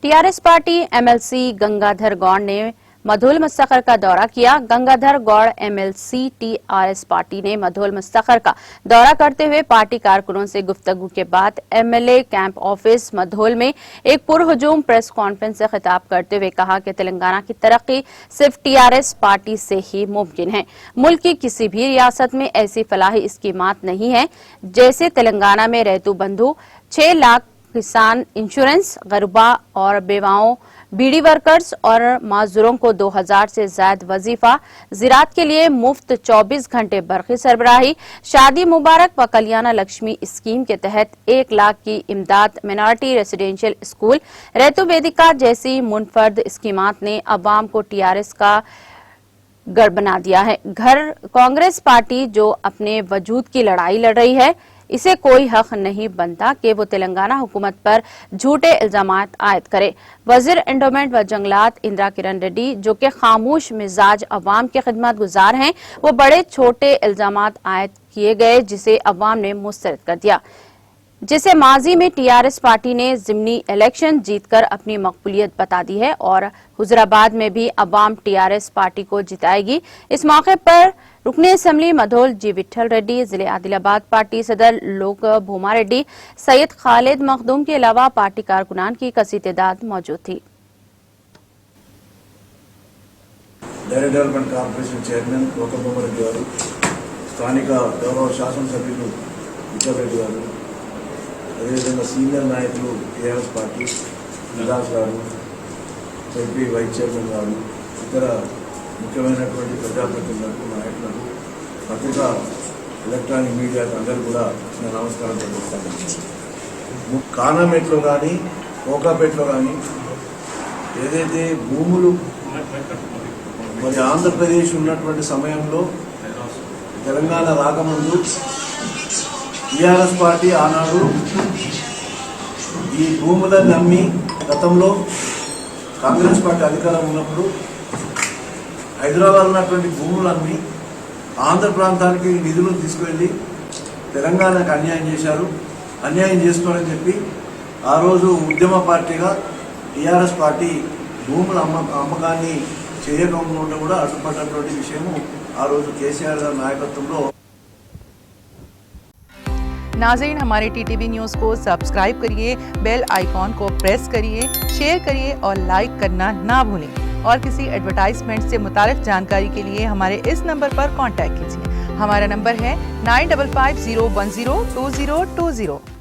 TRS party MLC Gangadhar Goud ने मधोल मुस्तखर का दौरा किया। Gangadhar Goud MLC TRS party ने मधोल मुस्तखर का दौरा करते हुए पार्टी कारकुनों से गुफ्तगू के बाद एमएलए कैंप ऑफिस मधोल में एक पुरहुजूम प्रेस कॉन्फ्रेंस से खिताब करते हुए कहा कि तेलंगाना की तरक्की सिर्फ टीआरएस पार्टी से ही मुमकिन है। मुल्क की किसी भी रियासत में ऐसी फलाही स्कीमात नहीं है जैसे तेलंगाना में रैतू बंधु, 6 लाख किसान इंश्योरेंस, गरबा और बेवाओं, बीडी वर्कर्स और माजूरों को 2000 से ज्यादा वजीफा, ज़राअत के लिए मुफ्त 24 घंटे बरक़ी सरबराही, शादी मुबारक व कल्याण लक्ष्मी स्कीम के तहत 1 लाख की इमदाद, मिनॉरिटी रेसिडेंशियल स्कूल, रैतु वेदिका जैसी मुनफर्द स्कीमात ने अवाम को टीआरएस का गढ़ बना दिया है। घर कांग्रेस पार्टी जो अपने वजूद की लड़ाई लड़ रही है, इसे कोई हक नहीं बनता कि वो तेलंगाना हुकूमत पर झूठे इल्जामात आयद करे। वजीर एंडोमेंट व जंगलात इंदिरा किरण रेड्डी, जो कि खामोश मिजाज अवाम के खिदमत गुजार हैं, वो बड़े छोटे इल्जामात आयद किए गए जिसे अवाम ने मुस्तरद कर दिया, जिसे माजी में टीआरएस पार्टी ने जिमनी इलेक्शन जीतकर अपनी मकबूलियत बता दी है और हुजराबाद में भी अवाम टीआरएस पार्टी को जिताएगी। इस मौके पर रुकने असम्बली मधोल जी विठल रेड्डी, जिले आदिलाबाद पार्टी सदर लोक भूमा रेड्डी, सैयद खालिद मखदूम के अलावा पार्टी कारकुनान की कसी तादाद मौजूद थी। डेवलपमेंट कॉर्पोरेशन चेयरमैन लोक भूमा रेड्डी गारू, स्थानिक गौरव शासन सभ्युలు విఠల్ రెడ్డి గారు, అదేవిధంగా సీనియర్ నాయకులు టీఆర్ఎస్ పార్టీ నిదాస్ గారు, ఎంపీ వైస్ చైర్మన్ గారు, ఇతర ముఖ్యమైనటువంటి ప్రజాప్రతినిధులకు, నాయకులకు, పత్రికా ఎలక్ట్రానిక్ మీడియాకు అందరూ కూడా నేను నమస్కారం తెలియజేస్తాను. కానామెట్లో కానీ కోకాపేటలో కానీ ఏదైతే భూములు మరి ఆంధ్రప్రదేశ్ ఉన్నటువంటి సమయంలో తెలంగాణ రాకముందు టీఆర్ఎస్ పార్టీ ఆనాడు ఈ భూములను నమ్మి గతంలో కాంగ్రెస్ పార్టీ అధికారం ఉన్నప్పుడు హైదరాబాద్ ఉన్నటువంటి భూములన్నీ ఆంధ్ర ప్రాంతానికి నిధులు తీసుకువెళ్ళి తెలంగాణకు అన్యాయం చేశారు. అన్యాయం చేసుకోవాలని చెప్పి ఆ రోజు ఉద్యమ పార్టీగా టీఆర్ఎస్ పార్టీ భూముల అమ్మకాన్ని చేయకుండా కూడా అడ్డుపడినటువంటి విషయము ఆ రోజు కేసీఆర్ గారి నాయకత్వంలో. नाज़रीन, हमारे टीटीवी न्यूज़ को सब्सक्राइब करिए, बेल आइकॉन को प्रेस करिए, शेयर करिए और लाइक करना ना भूलें। और किसी एडवर्टाइजमेंट से मुताल्लिक़ जानकारी के लिए हमारे इस नंबर पर कांटेक्ट कीजिए। हमारा नंबर है 9550102020।